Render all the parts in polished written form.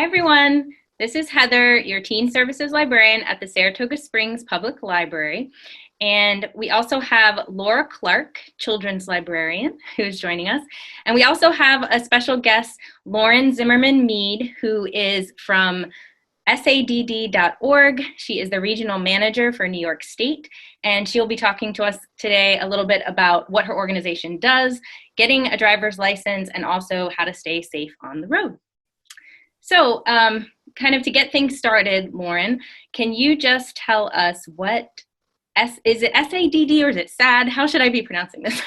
Hi, everyone. This is Heather, your Teen Services Librarian at the Saratoga Springs Public Library. And we also have Laura Clark, Children's Librarian, who is joining us. And we also have a special guest, Lauren Zimmerman Mead, who is from SADD.org. She is the regional manager for New York State, and she'll be talking to us today a little bit about what her organization does, getting a driver's license, and also how to stay safe on the road. So kind of to get things started, Lauren, can you just tell us is it SADD or is it SAD? How should I be pronouncing this?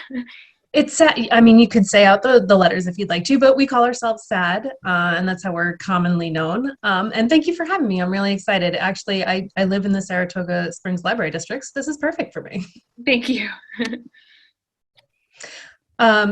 It's sad. I mean, you could say out the letters if you'd like to, but we call ourselves SAD, and that's how we're commonly known. And thank you for having me. I'm really excited. Actually, I live in the Saratoga Springs Library District, so this is perfect for me. Thank you.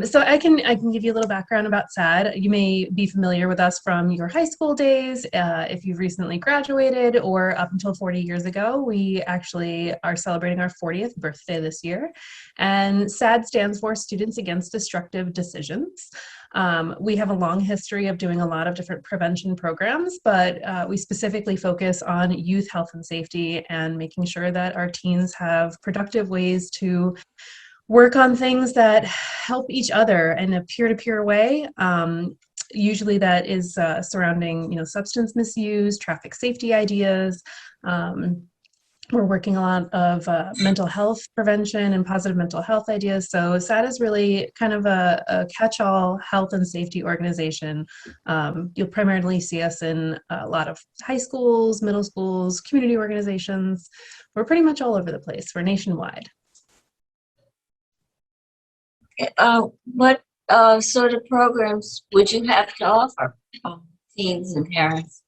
So I can give you a little background about SAD. You may be familiar with us from your high school days, if you've recently graduated, or up until 40 years ago. We actually are celebrating our 40th birthday this year. And SAD stands for Students Against Destructive Decisions. We have a long history of doing a lot of different prevention programs, but we specifically focus on youth health and safety and making sure that our teens have productive ways to work on things that help each other in a peer-to-peer way. Usually that is surrounding, substance misuse, traffic safety ideas. We're working a lot of mental health prevention and positive mental health ideas. So SAD is really kind of a catch-all health and safety organization. You'll primarily see us in a lot of high schools, middle schools, community organizations. We're pretty much all over the place. We're nationwide. What sort of programs would you have to offer teens and parents?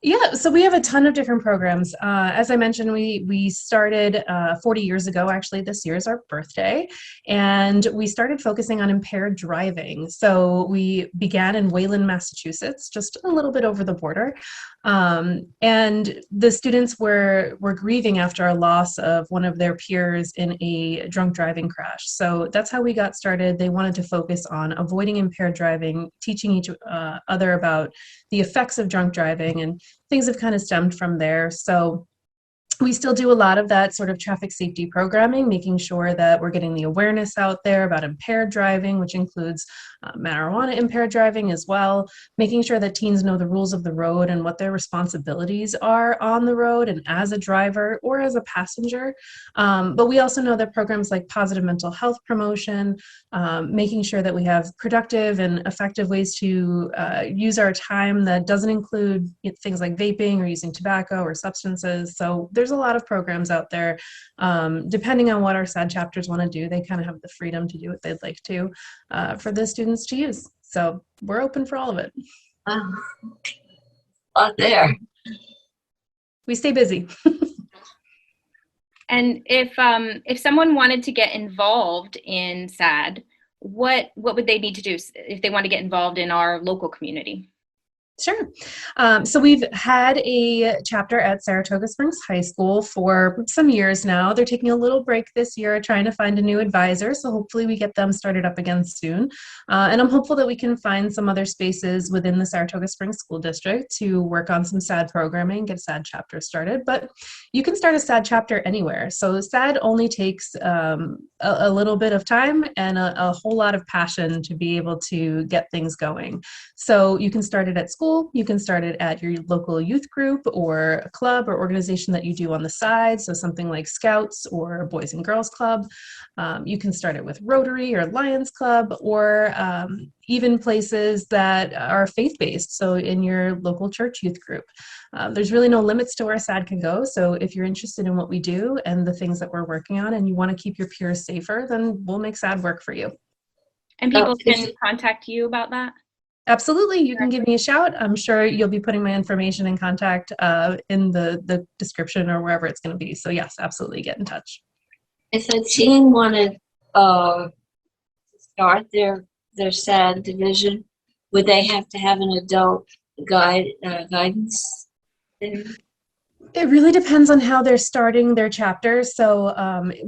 Yeah, so we have a ton of different programs. As I mentioned, we started 40 years ago. Actually, this year is our birthday, and we started focusing on impaired driving. So we began in Wayland, Massachusetts, just a little bit over the border. And the students were grieving after a loss of one of their peers in a drunk driving crash. So that's how we got started. They wanted to focus on avoiding impaired driving, teaching each other about the effects of drunk driving, and things have kind of stemmed from there. So we still do a lot of that sort of traffic safety programming, making sure that we're getting the awareness out there about impaired driving, which includes marijuana impaired driving as well, making sure that teens know the rules of the road and what their responsibilities are on the road and as a driver or as a passenger. But we also know that programs like positive mental health promotion, making sure that we have productive and effective ways to use our time that doesn't include things like vaping or using tobacco or substances. So there's a lot of programs out there. Depending on what our SAD chapters want to do, they kind of have the freedom to do what they'd like to for the students to use. So we're open for all of it. Out there. We stay busy. And if someone wanted to get involved in SAD, what would they need to do if they want to get involved in our local community? Sure. So we've had a chapter at Saratoga Springs High School for some years now. They're taking a little break this year, trying to find a new advisor. So hopefully we get them started up again soon. And I'm hopeful that we can find some other spaces within the Saratoga Springs School District to work on some SAD programming, get a SAD chapter started. But you can start a SAD chapter anywhere. So SAD only takes a little bit of time and a whole lot of passion to be able to get things going. So you can start it at school. You can start it at your local youth group or a club or organization that you do on the side. So something like Scouts or Boys and Girls Club. You can start it with Rotary or Lions Club, or even places that are faith-based. So in your local church youth group. There's really no limits to where SAD can go. So if you're interested in what we do and the things that we're working on and you want to keep your peers safer, then we'll make SAD work for you. And people can contact you about that? Absolutely. You can give me a shout. I'm sure you'll be putting my information in contact in the description or wherever it's going to be. So yes, absolutely get in touch. If a teen wanted to start their SAD division, would they have to have an adult guidance there? It really depends on how they're starting their chapters. So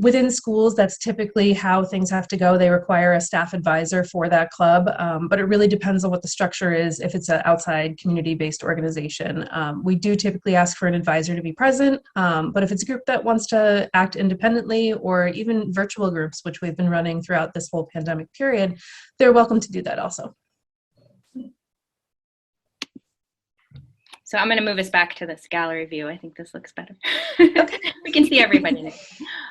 within schools, that's typically how things have to go. They require a staff advisor for that club, but it really depends on what the structure is. If it's an outside community-based organization, we do typically ask for an advisor to be present. But if it's a group that wants to act independently, or even virtual groups, which we've been running throughout this whole pandemic period, they're welcome to do that also. So I'm going to move us back to this gallery view. I think this looks better. Okay. We can see everybody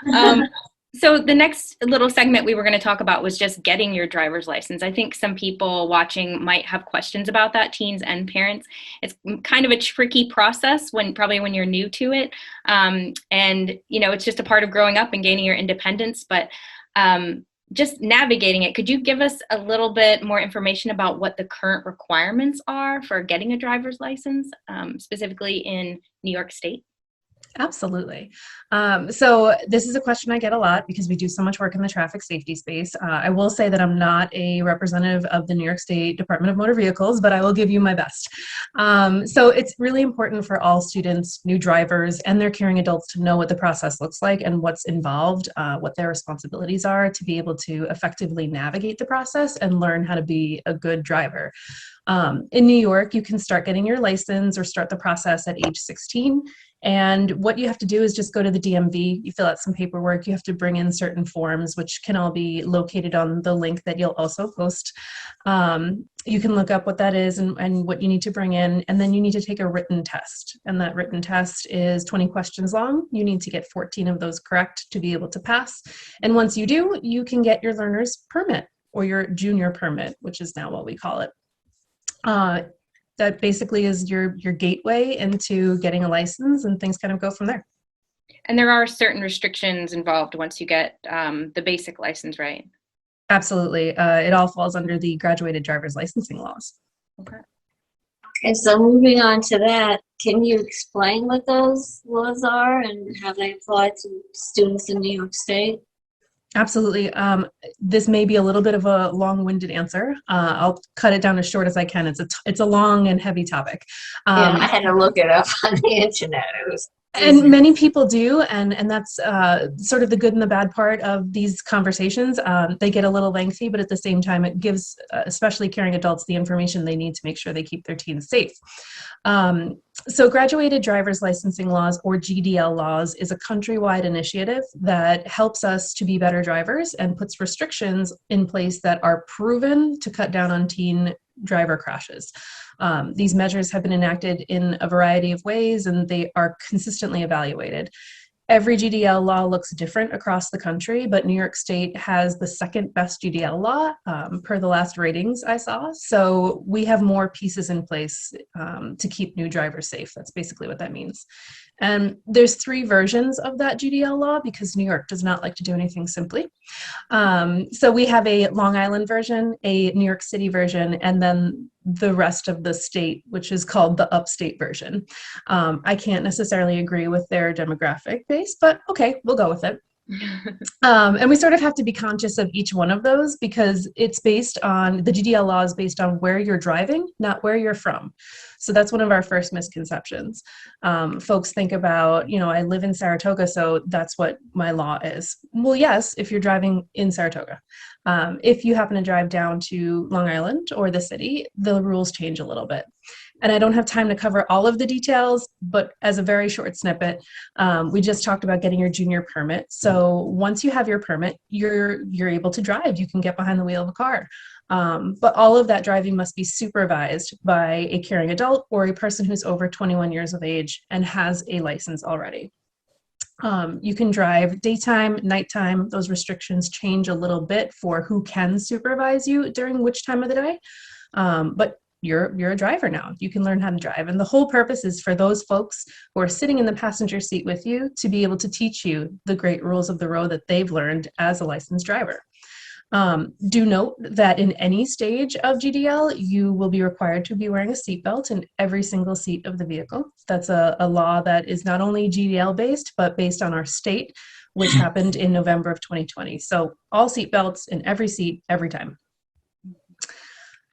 now. So the next little segment we were going to talk about was just getting your driver's license. I think some people watching might have questions about that, teens and parents. It's kind of a tricky process probably when you're new to it. And, you know, it's just a part of growing up and gaining your independence. But just navigating it, could you give us a little bit more information about what the current requirements are for getting a driver's license, specifically in New York State? Absolutely. So this is a question I get a lot because we do so much work in the traffic safety space. I will say that I'm not a representative of the New York State Department of Motor Vehicles, but I will give you my best. So it's really important for all students, new drivers, and their caring adults to know what the process looks like and what's involved, what their responsibilities are to be able to effectively navigate the process and learn how to be a good driver. In New York, you can start getting your license or start the process at age 16. And what you have to do is just go to the DMV, you fill out some paperwork, you have to bring in certain forms, which can all be located on the link that you'll also post. You can look up what that is and what you need to bring in, and then you need to take a written test. And that written test is 20 questions long. You need to get 14 of those correct to be able to pass. And once you do, you can get your learner's permit or your junior permit, which is now what we call it. That basically is your gateway into getting a license, and things kind of go from there. And there are certain restrictions involved once you get the basic license, right? Absolutely. It all falls under the graduated driver's licensing laws. Okay. Okay, so moving on to that, can you explain what those laws are and how they apply to students in New York State? Absolutely. This may be a little bit of a long-winded answer. I'll cut it down as short as I can. It's a long and heavy topic. Yeah, I had to look it up on the internet. It was And many people do, and that's sort of the good and the bad part of these conversations. They get a little lengthy, but at the same time, it gives especially caring adults the information they need to make sure they keep their teens safe. So graduated driver's licensing laws, or GDL laws, is a countrywide initiative that helps us to be better drivers and puts restrictions in place that are proven to cut down on teen driver crashes. These measures have been enacted in a variety of ways, and they are consistently evaluated. Every GDL law looks different across the country, but New York State has the second best GDL law per the last ratings I saw. So we have more pieces in place to keep new drivers safe. That's basically what that means. And there's 3 versions of that GDL law because New York does not like to do anything simply. So we have a Long Island version, a New York City version, and then the rest of the state, which is called the upstate version. I can't necessarily agree with their demographic base, but okay, we'll go with it. And we sort of have to be conscious of each one of those because it's based on, the GDL law is based on where you're driving, not where you're from. So that's one of our first misconceptions. Folks think about, you know, I live in Saratoga, so that's what my law is. Well, yes, if you're driving in Saratoga. If you happen to drive down to Long Island or the city, the rules change a little bit. And I don't have time to cover all of the details, but as a very short snippet, we just talked about getting your junior permit. So once you have your permit, you're able to drive. You can get behind the wheel of a car. But all of that driving must be supervised by a caring adult or a person who's over 21 years of age and has a license already. You can drive daytime, nighttime. Those restrictions change a little bit for who can supervise you during which time of the day. But you're a driver now. You can learn how to drive. And the whole purpose is for those folks who are sitting in the passenger seat with you to be able to teach you the great rules of the road that they've learned as a licensed driver. Do note that in any stage of GDL, you will be required to be wearing a seatbelt in every single seat of the vehicle. That's a law that is not only GDL based, but based on our state, which happened in November of 2020. So all seatbelts in every seat, every time.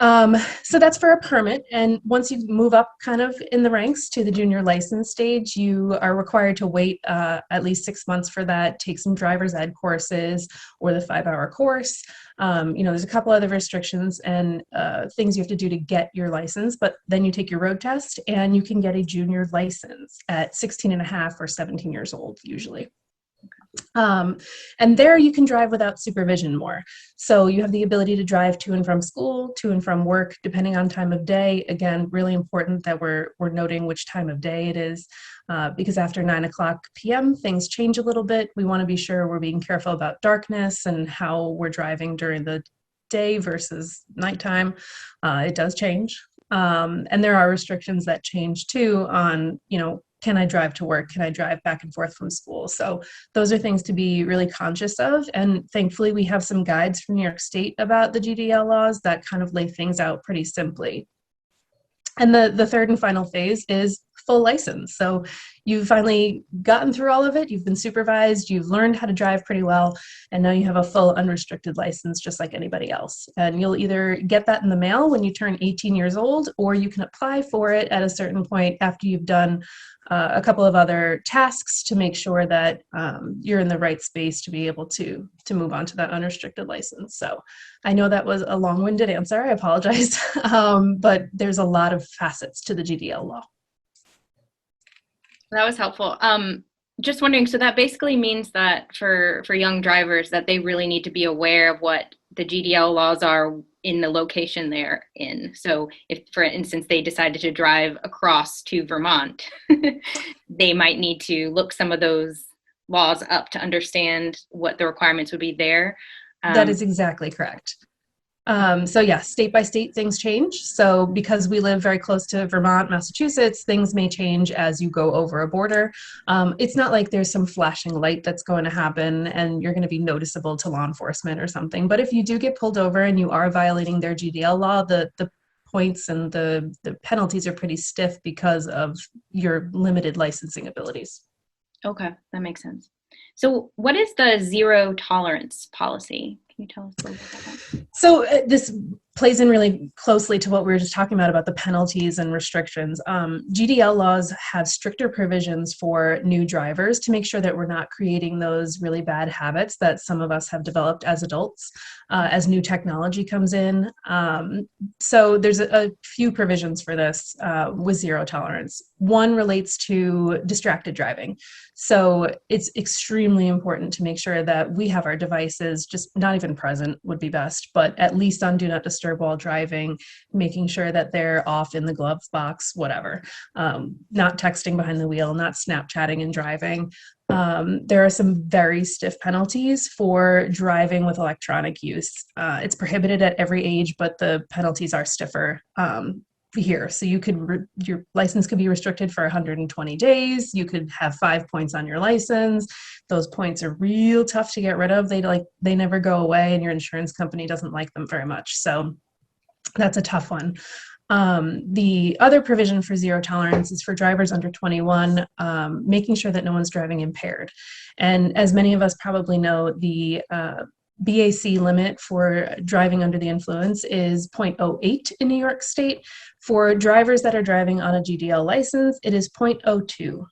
So that's for a permit. And once you move up kind of in the ranks to the junior license stage, you are required to wait at least 6 months for that, take some driver's ed courses or the 5-hour course. There's a couple other restrictions and things you have to do to get your license, but then you take your road test and you can get a junior license at 16 and a half or 17 years old, usually. And there you can drive without supervision more. So you have the ability to drive to and from school, to and from work, depending on time of day. Again, really important that we're noting which time of day it is, because after 9 p.m., things change a little bit. We want to be sure we're being careful about darkness and how we're driving during the day versus nighttime. It does change. And there are restrictions that change too on, can I drive to work? Can I drive back and forth from school? So those are things to be really conscious of. And thankfully, we have some guides from New York State about the GDL laws that kind of lay things out pretty simply. And the third and final phase is full license. So you've finally gotten through all of it. You've been supervised. You've learned how to drive pretty well. And now you have a full unrestricted license just like anybody else. And you'll either get that in the mail when you turn 18 years old, or you can apply for it at a certain point after you've done a couple of other tasks to make sure that you're in the right space to be able to move on to that unrestricted license. So I know that was a long-winded answer. I apologize. But there's a lot of facets to the GDL law. That was helpful. Just wondering, so that basically means that for young drivers that they really need to be aware of what the GDL laws are in the location they're in. So if, for instance, they decided to drive across to Vermont, they might need to look some of those laws up to understand what the requirements would be there. That is exactly correct. So yeah, state by state, things change. So because we live very close to Vermont, Massachusetts, things may change as you go over a border. It's not like there's some flashing light that's going to happen and you're going to be noticeable to law enforcement or something. But if you do get pulled over and you are violating their GDL law, the points and the penalties are pretty stiff because of your limited licensing abilities. Okay, that makes sense. So what is the zero tolerance policy? Can you tell us a little bit about that? So this plays in really closely to what we were just talking about the penalties and restrictions. GDL laws have stricter provisions for new drivers to make sure that we're not creating those really bad habits that some of us have developed as adults as new technology comes in. So there's a few provisions for this with zero tolerance. One relates to distracted driving. So it's extremely important to make sure that we have our devices just not even present would be best, but at least on do not disturb while driving, making sure that they're off in the glove box, whatever. Not texting behind the wheel, not Snapchatting and driving. There are some very stiff penalties for driving with electronic use. It's prohibited at every age, but the penalties are stiffer here. So you could, your license could be restricted for 120 days. You could have 5 points on your license. Those points are real tough to get rid of. They never go away and your insurance company doesn't like them very much. So that's a tough one. The other provision for zero tolerance is for drivers under 21, making sure that no one's driving impaired. And as many of us probably know, the BAC limit for driving under the influence is 0.08 in New York State. For drivers that are driving on a GDL license, it is 0.02.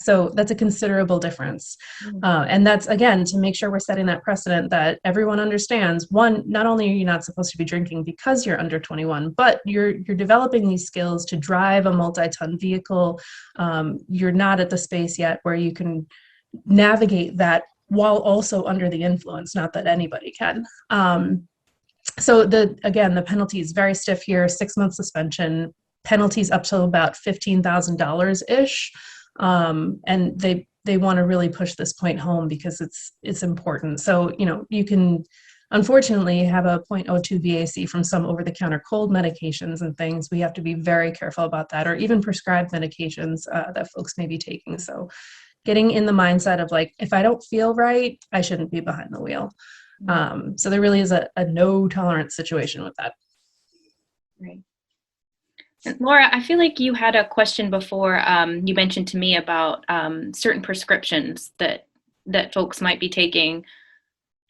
So that's a considerable difference. And that's, again, to make sure we're setting that precedent that everyone understands, one, not only are you not supposed to be drinking because you're under 21, but you're developing these skills to drive a multi-ton vehicle. You're not at the space yet where you can navigate that while also under the influence, not that anybody can. So again, the penalty is very stiff here, 6-month suspension, penalties up to about $15,000-ish. And they want to really push this point home because it's important. So, you can unfortunately have a 0.02 VAC from some over-the-counter cold medications and things. We have to be very careful about that, or even prescribed medications that folks may be taking. So getting in the mindset of like, if I don't feel right, I shouldn't be behind the wheel. So there really is a no tolerance situation with that. Right. And Laura, I feel like you had a question before. You mentioned to me about certain prescriptions that folks might be taking.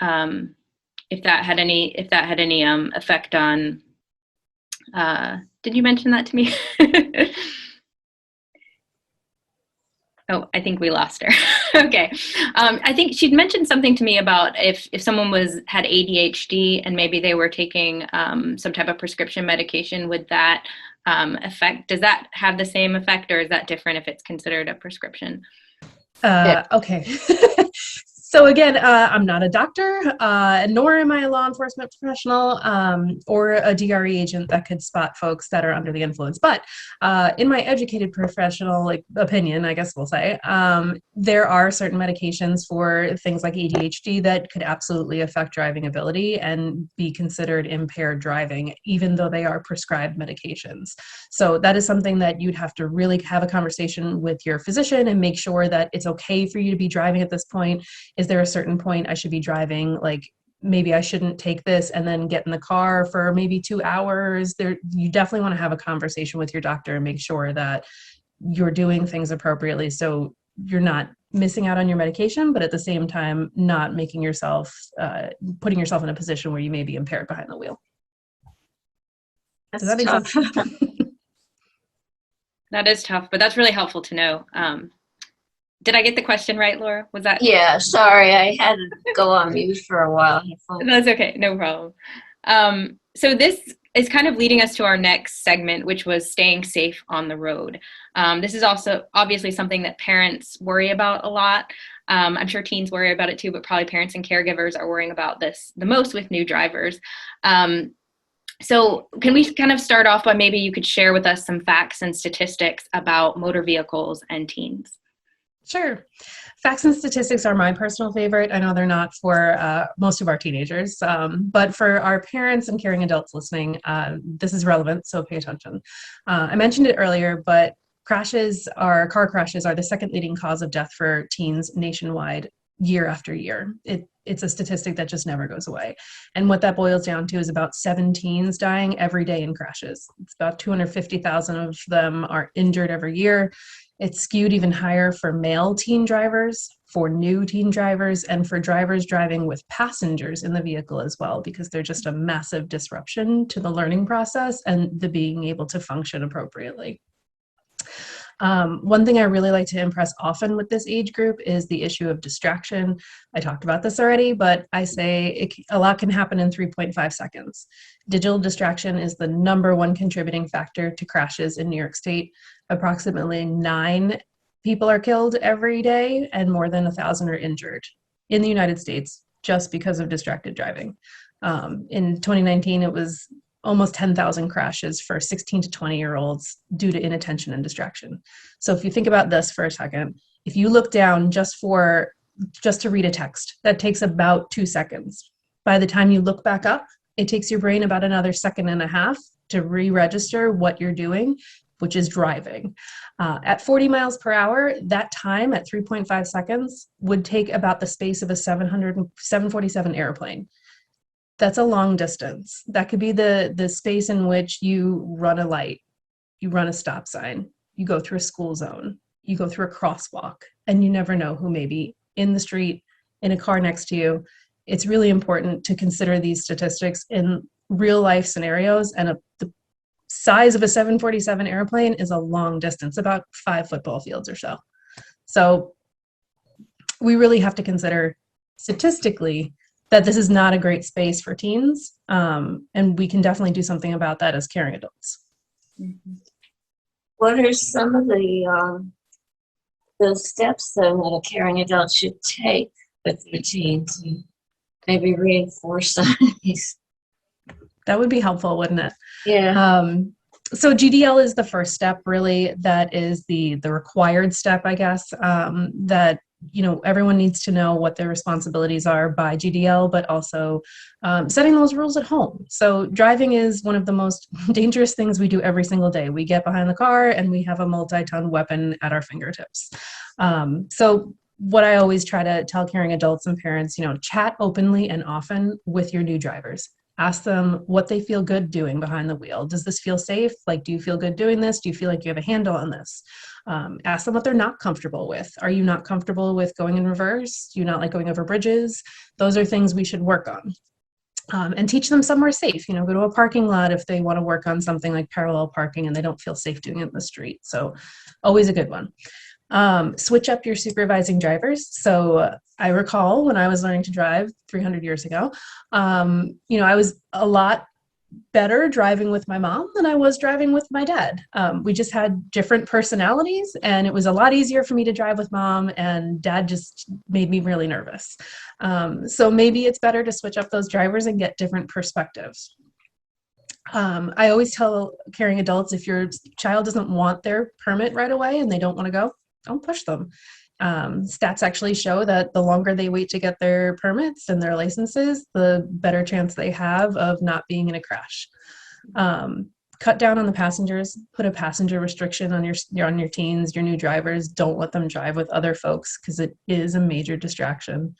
If that had any effect on Did you mention that to me? Oh, I think we lost her. Okay. I think she'd mentioned something to me about if someone had ADHD and maybe they were taking some type of prescription medication, would that affect, does that have the same effect, or is that different if it's considered a prescription? Okay. So again, I'm not a doctor, nor am I a law enforcement professional or a DRE agent that could spot folks that are under the influence. But in my educated professional opinion, I guess we'll say, there are certain medications for things like ADHD that could absolutely affect driving ability and be considered impaired driving, even though they are prescribed medications. So that is something that you'd have to really have a conversation with your physician and make sure that it's okay for you to be driving at this point. Is there a certain point I should be driving? Like maybe I shouldn't take this and then get in the car for maybe 2 hours. You definitely want to have a conversation with your doctor and make sure that you're doing things appropriately so you're not missing out on your medication, but at the same time not making yourself, putting yourself in a position where you may be impaired behind the wheel. Does that make sense? That is tough, but that's really helpful to know. Did I get the question right, Laura? Was that? Yeah, sorry, I had to go on mute for a while. That's okay, no problem. So this is kind of leading us to our next segment, which was staying safe on the road. This is also obviously something that parents worry about a lot. I'm sure teens worry about it too, but probably parents and caregivers are worrying about this the most with new drivers. So can we kind of start off by maybe you could share with us some facts and statistics about motor vehicles and teens? Sure. Facts and statistics are my personal favorite. I know they're not for most of our teenagers, but for our parents and caring adults listening, this is relevant, so pay attention. I mentioned it earlier, but car crashes are the second leading cause of death for teens nationwide year after year. It's a statistic that just never goes away. And what that boils down to is about 7 teens dying every day in crashes. It's about 250,000 of them are injured every year. It's skewed even higher for male teen drivers, for new teen drivers, and for drivers driving with passengers in the vehicle as well, because they're just a massive disruption to the learning process and the being able to function appropriately. One thing I really like to impress often with this age group is the issue of distraction. I talked about this already, but I say a lot can happen in 3.5 seconds. Digital distraction is the #1 contributing factor to crashes in New York State. Approximately 9 people are killed every day and more than 1,000 are injured in the United States just because of distracted driving. In 2019, it was almost 10,000 crashes for 16 to 20-year-olds due to inattention and distraction. So if you think about this for a second, if you look down just to read a text, that takes about 2 seconds. By the time you look back up, it takes your brain about another 1.5 seconds to re-register what you're doing, which is driving. At 40 miles per hour, that time at 3.5 seconds would take about the space of a 747 airplane. That's a long distance. That could be the space in which you run a light, you run a stop sign, you go through a school zone, you go through a crosswalk, and you never know who may be in the street, in a car next to you. It's really important to consider these statistics in real life scenarios, and the size of a 747 airplane is a long distance, about 5 football fields or so. So we really have to consider statistically that this is not a great space for teens, and we can definitely do something about that as caring adults. What are some of the steps then that a caring adult should take with their teens and maybe reinforce these? That would be helpful, wouldn't it? Yeah. So GDL is the first step, really. That is the required step, I guess, that everyone needs to know what their responsibilities are by GDL, but also setting those rules at home. So driving is one of the most dangerous things we do every single day. We get behind the car and we have a multi-ton weapon at our fingertips. So what I always try to tell caring adults and parents, chat openly and often with your new drivers. Ask them what they feel good doing behind the wheel. Does this feel safe? Do you feel good doing this? Do you feel like you have a handle on this? Ask them what they're not comfortable with. Are you not comfortable with going in reverse? Do you not like going over bridges? Those are things we should work on. and teach them somewhere safe. Go to a parking lot if they want to work on something like parallel parking and they don't feel safe doing it in the street. So always a good one. Switch up your supervising drivers. So I recall when I was learning to drive 300 years ago, I was a lot better driving with my mom than I was driving with my dad. We just had different personalities, and it was a lot easier for me to drive with mom, and dad just made me really nervous. So maybe it's better to switch up those drivers and get different perspectives. I always tell caring adults, if your child doesn't want their permit right away and they don't want to go, don't push them. Stats actually show that the longer they wait to get their permits and their licenses, the better chance they have of not being in a crash. Cut down on the passengers, put a passenger restriction on your teens, your new drivers. Don't let them drive with other folks because it is a major distraction.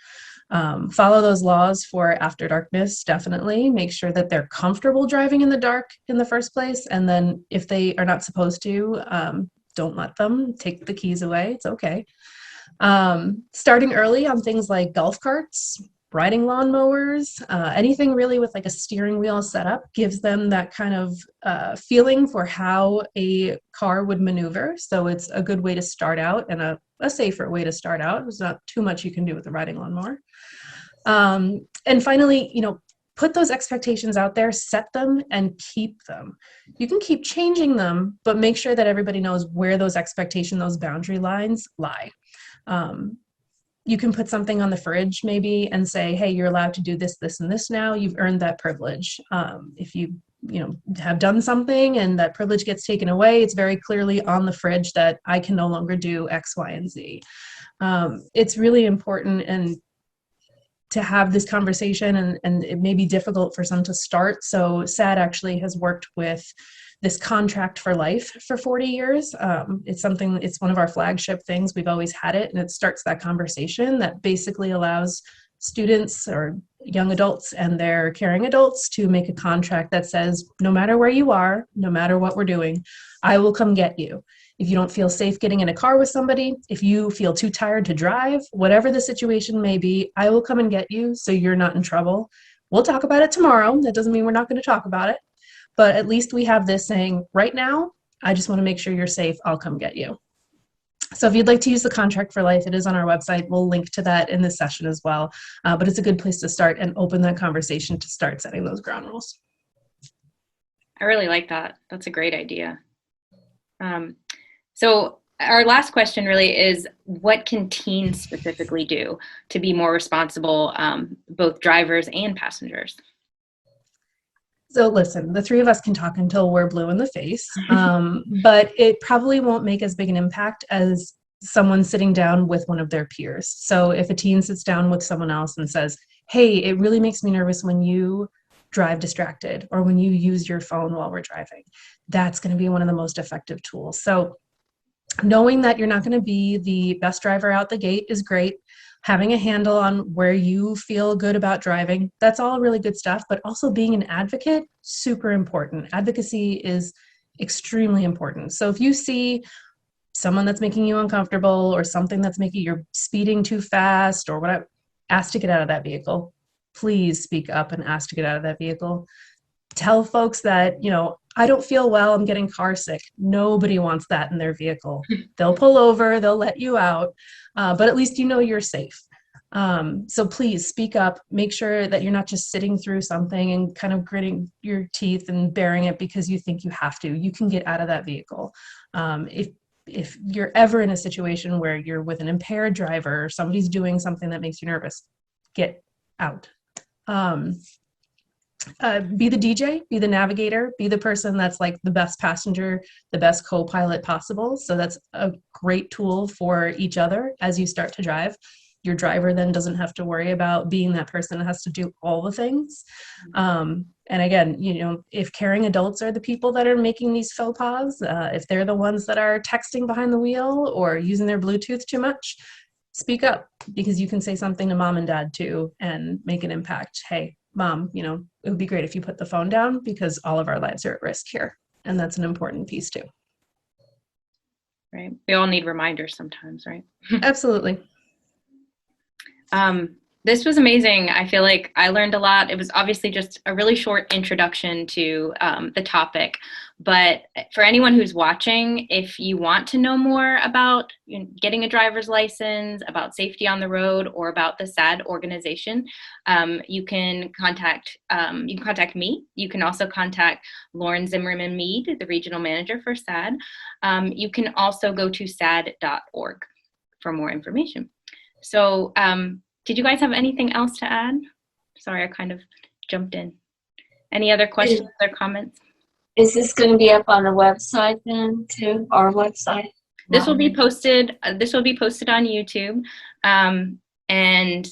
Follow those laws for after darkness, definitely. Make sure that they're comfortable driving in the dark in the first place. And then if they are not supposed to, don't let them. Take the keys away. It's okay. Starting early on things like golf carts, riding lawnmowers, anything really with like a steering wheel setup gives them that kind of feeling for how a car would maneuver. So it's a good way to start out and a safer way to start out. There's not too much you can do with a riding lawnmower. And finally, put those expectations out there, set them, and keep them. You can keep changing them, but make sure that everybody knows where those expectations, those boundary lines lie. You can put something on the fridge maybe and say, hey, you're allowed to do this, this, and this now. You've earned that privilege. If you have done something and that privilege gets taken away, it's very clearly on the fridge that I can no longer do X, Y, and Z. It's really important and to have this conversation, and it may be difficult for some to start. So SADD actually has worked with this contract for life for 40 years. It's one of our flagship things. We've always had it, and it starts that conversation that basically allows students or young adults and their caring adults to make a contract that says, no matter where you are, no matter what we're doing, I will come get you. If you don't feel safe getting in a car with somebody, if you feel too tired to drive, whatever the situation may be, I will come and get you so you're not in trouble. We'll talk about it tomorrow. That doesn't mean we're not going to talk about it. But at least we have this saying, right now, I just want to make sure you're safe. I'll come get you. So if you'd like to use the contract for life, it is on our website. We'll link to that in this session as well. But it's a good place to start and open that conversation to start setting those ground rules. I really like that. That's a great idea. So our last question really is, what can teens specifically do to be more responsible, both drivers and passengers? So listen, the three of us can talk until we're blue in the face, but it probably won't make as big an impact as someone sitting down with one of their peers. So if a teen sits down with someone else and says, hey, it really makes me nervous when you drive distracted or when you use your phone while we're driving, that's going to be one of the most effective tools. So knowing that you're not going to be the best driver out the gate is great. Having a handle on where you feel good about driving, that's all really good stuff. But also being an advocate, super important. Advocacy is extremely important. So if you see someone that's making you uncomfortable or something that's making you're speeding too fast or whatever, ask to get out of that vehicle. Please speak up and ask to get out of that vehicle. Tell folks that, I don't feel well, I'm getting car sick. Nobody wants that in their vehicle. They'll pull over, they'll let you out, but at least you're safe. So please speak up, make sure that you're not just sitting through something and kind of gritting your teeth and bearing it because you think you have to. You can get out of that vehicle. If you're ever in a situation where you're with an impaired driver or somebody's doing something that makes you nervous, get out. Be the DJ, be the navigator, be the person that's like the best passenger, the best co-pilot possible. So that's a great tool for each other as you start to drive. Your driver then doesn't have to worry about being that person that has to do all the things. And again, if caring adults are the people that are making these faux pas, if they're the ones that are texting behind the wheel or using their Bluetooth too much, speak up because you can say something to mom and dad too and make an impact. Hey, Mom, it would be great if you put the phone down because all of our lives are at risk here. And that's an important piece too. Right. We all need reminders sometimes, right? Absolutely. This was amazing. I feel like I learned a lot. It was obviously just a really short introduction to the topic. But for anyone who's watching, if you want to know more about getting a driver's license, about safety on the road, or about the SADD organization, you can contact me. You can also contact Lauren Zimmerman Mead, the regional manager for SADD. You can also go to sadd.org for more information. So did you guys have anything else to add? Sorry, I kind of jumped in. Any other questions or comments? Is this going to be up on the website then too, our website? This will be posted. This will be posted on YouTube, and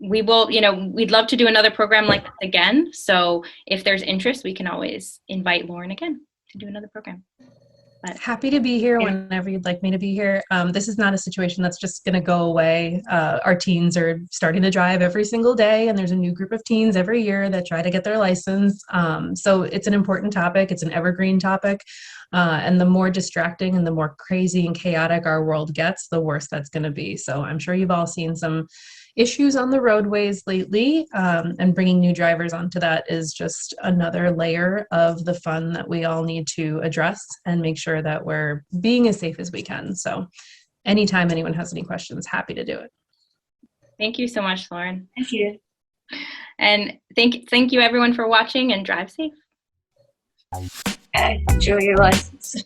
we will. We'd love to do another program like this again. So if there's interest, we can always invite Lauren again to do another program. But happy to be here whenever you'd like me to be here. This is not a situation that's just going to go away. Our teens are starting to drive every single day, and there's a new group of teens every year that try to get their license. So it's an important topic. It's an evergreen topic. And the more distracting and the more crazy and chaotic our world gets, the worse that's going to be. So I'm sure you've all seen some issues on the roadways lately, and bringing new drivers onto that is just another layer of the fun that we all need to address and make sure that we're being as safe as we can. So anytime anyone has any questions, happy to do it. Thank you so much, Lauren. Thank you. And thank you everyone for watching, and drive safe. Okay, enjoy your license.